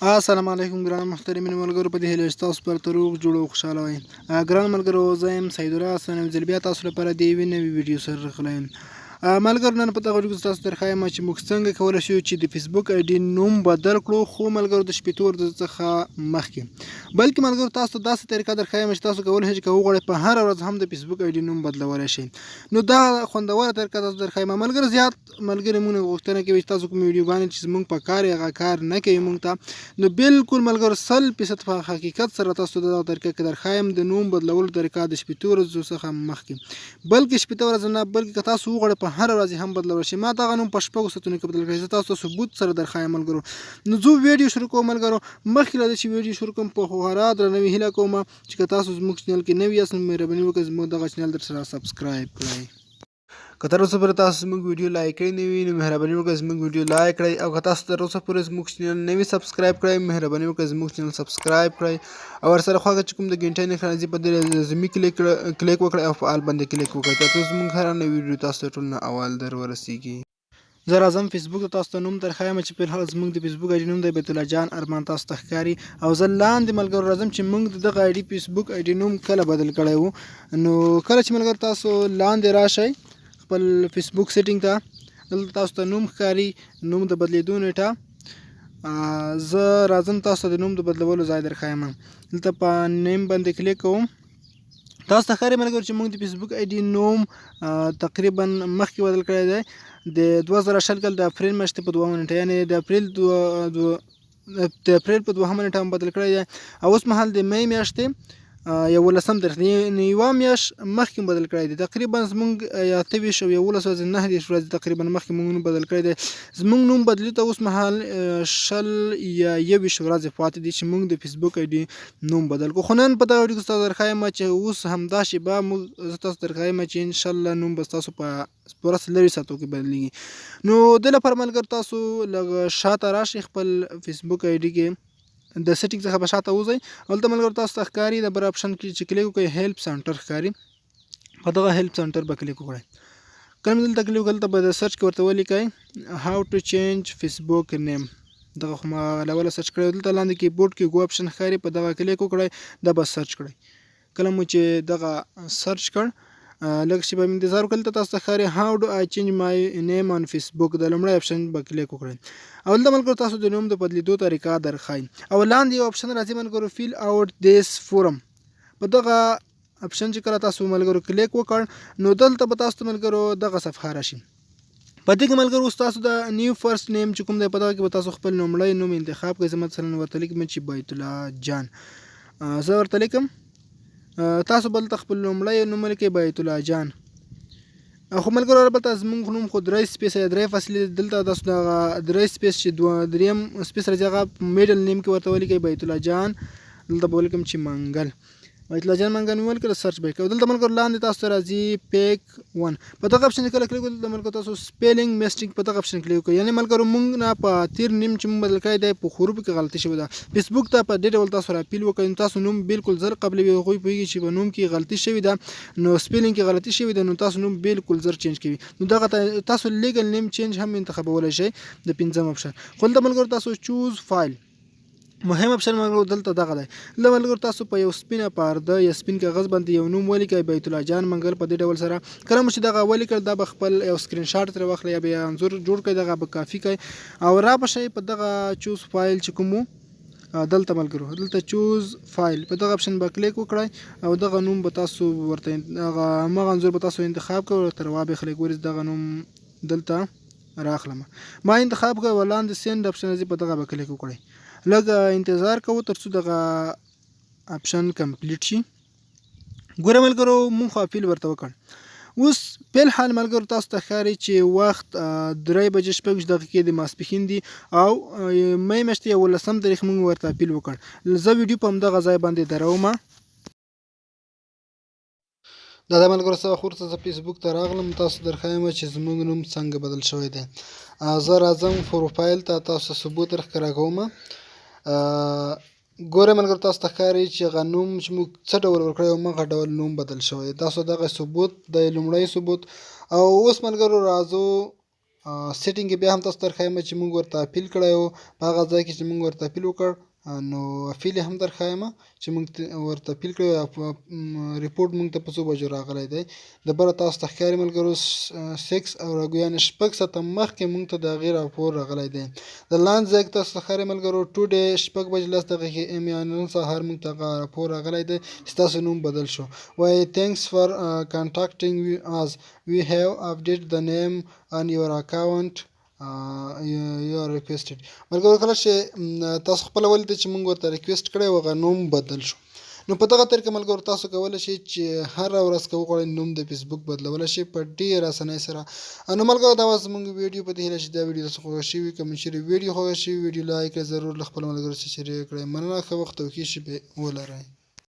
السلام علیکم ګران محترمین ملګرو، په دې هیله چې تاسو پر روغ جوړ او خوشحاله وئ. ګران ملګرو، زه یم سعید الله حسن، ځل بیا تاسو لپاره د یوې نوې ویډیو سره راغلی یم. ملګرو، نن په دغه ویډیو کې تاسو درښایم چې موږ څنګه کولی شو چې د فیسبوک آی ډي نوم بدل کړو، خو ملګرو د شپېتو ورځو څخه مخکې. بلکې ملګرو، تاسو ته داسې طریقه درښایم چې تاسو کولی شئ چې که وغواړئ په هره ورځ هم د فیسبوک آی ډي نوم بدلولی شئ. نو دا خوندوره طریقه تاسو درښایم. ملګرو، زیات ملګري مونږ غوښتنه کوي چې تاسو کوم ویډیوګانې چې زموږ په کار یې هغه کار نه کوي مونږ ته، نو بالکل ملګرو 100% په حقیقت سره تاسو ته دغه طریقه کې درښایم د نوم بدلولو طریقه د شپېتو ورځو څخه مخکې. بلکې شپېته ورځې نه، بلکې که تاسو وغواړئ په هره ورځ هم بدلولی شئ. ما دغه نوم په شپږو ساعتونو کې بدل کړی. زه تاسو ته ثبوت سره درښایم ملګرو. نو ځو ویډیو شروع کوم ملګرو. مخکې له دې چې ویډیو شروع کوم، په خورا درنه هیله کوم چې که تاسو زموږ چینل کې نوي یاست، نو مهرباني وکړئ زموږ دغه چینل درسره سبسکرایب کړئ. که تر اوسه پورې تاسو زموږ ویډیو لایک کړی نه وي، نو مهرباني وکړئ زموږ ویډیو لایک کړئ. او که تاسو تر اوسه پورې زموږ چینل نه وي سبسکرایب کړی، مهرباني وکړئ زموږ چینل سبسکرایب کړئ. او ورسره خواږه چې کوم د ګنټۍ نښه راځي، په دې لازمي کلیک وکړئ او په آل باندې کلیک وکړئ، تر څو زموږ هره نوې ویډیو تاسو ته ټول نه اول در ورسیږي. زه راځم فیسبوک ته تاسو ته نوم درښایم چې په الحال زموږ د فیسبوک آی ډي نوم دی بیت الله جان ارمان تاسو ته ښکاري. او زه لاندې ملګرو راځم چې موږ د دغه آی ډي فیسبوک آی ډي نوم کله بدل کړی وو. نو کله چې ملګرو تاسو لاندې راشئ خپل فیسبوک سیټینګ ته، دلته تاسو ته نوم ښکاري، نوم د بدلیدو نیټه. زه راځم تاسو ته د نوم د بدلولو ځای درښایم. دلته په نیم باندې کلیک کوم. تاسو ته ښکاري ملګرو چې موږ د فیسبوک آی ډي نوم تقریبا مخکې بدل کړی دی. د 2020 کال د اپریل میاشتې په 2 نیټه، یعنې د اپریل په 2 نیټه هم بدل کړی دی. او اوس مهال د می میاشتې 11 تاریخ دی، یوه میاشت مخکې بدل کړی دی. تقریبا زموږ 28 او 11 ورځې 9 ورځې تقریبا مخکې موږ نوم بدل کړی دی. زموږ نوم بدلي ته اوس مهال 20 یا 21 ورځې پاتې دي چې موږ د فیسبوک آی ډي نوم بدل کړو. خو نن په دغه ویډیو کې تاسو درښایم چې اوس همدا شیبه زه تاسو درښایم چې انشاءالله نوم به ستاسو په پوره 40 ساعتو کې بدلېږي. نو دې لپاره ملګرو تاسو لږ شاته راشئ، خپل فیسبوک آی ډي کې د سیټینګ څخه به شاته وځئ. هلته ملګرو تاسو ته ښکاري د بر اپشن کې چې کلیک وکړئ هیلپ سنټر ښکاري، په دغه هیلپ سنټر به کلیک وکړئ. کله مې دلته کلیک وکړل، دلته به د سرچ کې ورته ولیکئ هاو ټو چینج فیسبوک نیم. دغه خو ما له اوله سرچ کړی، دلته لاندې کیبورډ کې ګو اپشن ښکاري، په دغه کلیک وکړئ، دا به سرچ کړئ. کله مو چې دغه سرچ کړ، لږ شیبه مې انتظار وکړل. دلته تاسو ته ښکاري هاو ډو آی چینج مای نیم آن فیسبوک، د لومړی اپشن به کلیک وکړئ. او دلته ملګرو تاسو د نوم د بدلیدو طریقه درښایي. او لاندې یو اپشن راځي ملګرو فیل آوټ دیس فورم. په دغه اپشن چې کله تاسو ملګرو کلیک وکړ، نو دلته به تاسو ته ملګرو دغه صفحه راشي. په دې کې ملګرو اوس تاسو د نیو فرست نیم چې کوم دی، په دغه کې به تاسو خپل لومړی نوم انتخاب کړئ. زه مثلا ورته لیکم چې بیت الله جان. زه ورته لیکم، تاسو بل ته خپل لومړی نوم ولیکئ بیت الله جان. خو ملګرو البته زموږ نوم خو 3 سپیس یا 3 فاصلې، دلته تاسو دغه 3 سپیس چې 2 سپیس راځي هغه میډل نیم کې ورته ولیکئ بیت الله جان. دلته به ولیکم چې منګل، بیت الله جان منګل مې ولیکل، سرچ به یې کوئ. دلته ملګرو لاندې تاسو ته راځي پیک 1، په دغه اپشن کله کلیک وکړئ، دلته ملګرو تاسو سپیلینګ میسټیک په دغه اپشن کلیک وکړئ. یعنې ملګرو موږ نه په تیر نیم چې موږ بدل کړی دی په حروفو کې غلطي شوې ده. فیسبوک ته په دې ډول تاسو راپیل وکړئ، نو تاسو نوم بالکل زر قبلوي. هغوی پوهېږي چې په نوم کې غلطي شوې ده، نو سپیلینګ کې غلطي شوې ده، نو تاسو نوم بالکل زر چینج کوي. نو دغه تاسو لیګل نیم چینج هم انتخابولی شئ د 5م اپشن. خو دلته ملګرو تاسو چوز فایل مهم اپشن ملګرو دلته دغه دی. دلته ملګرو تاسو په یو سپینه پرده یا سپین کاغذ باندې یو نوم ولیکئ بیت الله جان منګل په دې ډول سره. کله مو چې دغه ولیکل، دا به خپل یو سکرین شاټ ترې واخلئ یا به یې انځور جوړ کړئ، دغه به کافي کوي. او را به شئ په دغه چوز فایل چې کوم دلته ملګرو دلته چوز فایل په دغه اپشن به کلیک وکړئ، او دغه نوم به تاسو ورته همغه انځور به تاسو انتخاب کړئ، ورته راوبخلئ. ګورئ دغه نوم دلته راخلم، ما انتخاب کړ، ولاندې سیند اپشن راځي، په دغه به کلیک وکړئ. لږ انتظار کوو تر څو دغه اپشن کمپلیټ شي. ګوره ملګرو مونږ خو اپیل ورته وکړ. اوس په الحال ملګرو تاسو ته ښکاري چې وخت 3:06 د ماسپښین دي، او می میاشتې 11 تاریخ مونږ ورته اپیل وکړ. زه ویډیو په همدغه ځای باندې دروم. دا د ملګرو څخه وروسته زه فیسبوک ته راغلم. تاسو درښایم چې زموږ نوم څنګه بدل شوی دی. زه راځم پروفایل ته، تاسو ثبوت درښکاره کوم. ګوره ملګرو تاسو ته ښکاري چې هغه نوم چې موږ څه ډول ورکړی و، همغه ډول نوم بدل شوی. تاسو دغه ثبوت د لومړی ثبوت. او اوس ملګرو راځو سیټینګ کې بیا هم تاسو درښایم چې موږ ورته اپیل کړی و په هغه ځای کې چې موږ ورته اپیل وکړ نو اپیل یې هم درښایم چې موږ ورته اپیل کړی ریپورټ موږ ته په څو بجو راغلی دی د بره تاسو ته ښکاري ملګرو 6 او یعنې 6 ساعته مخکې موږ ته د هغې راپور راغلی دی د لاندې ځای کې تاسو ته ښکاري ملګرو ټوډے 6:10 نن سهار موږ ته هغه راپور راغلی دی چې ستاسو نوم بدل شو وایي thanks for contacting us we have updated the name on your account you are requested ملګرو کله چې تاسو خپله ولیدئ چې موږ ورته ریکویسټ کړی و هغه نوم بدل شو نو په دغه طریقه ملګرو تاسو کولی شئ چې هره ورځ که وغواړئ نوم د فیسبوک بدلولی شئ په ډېره اسانۍ سره نو ملګرو دا وه زموږ ویډیو په دې هیله چې دا ویډیو تاسو خوښه شوي کمنټ شوي ویډیو خوښه شوي ویډیو لایک کړئ ضرور له خپلو ملګرو سره شریک کړئ مننه ښه وخت او ښې شپې ولرئ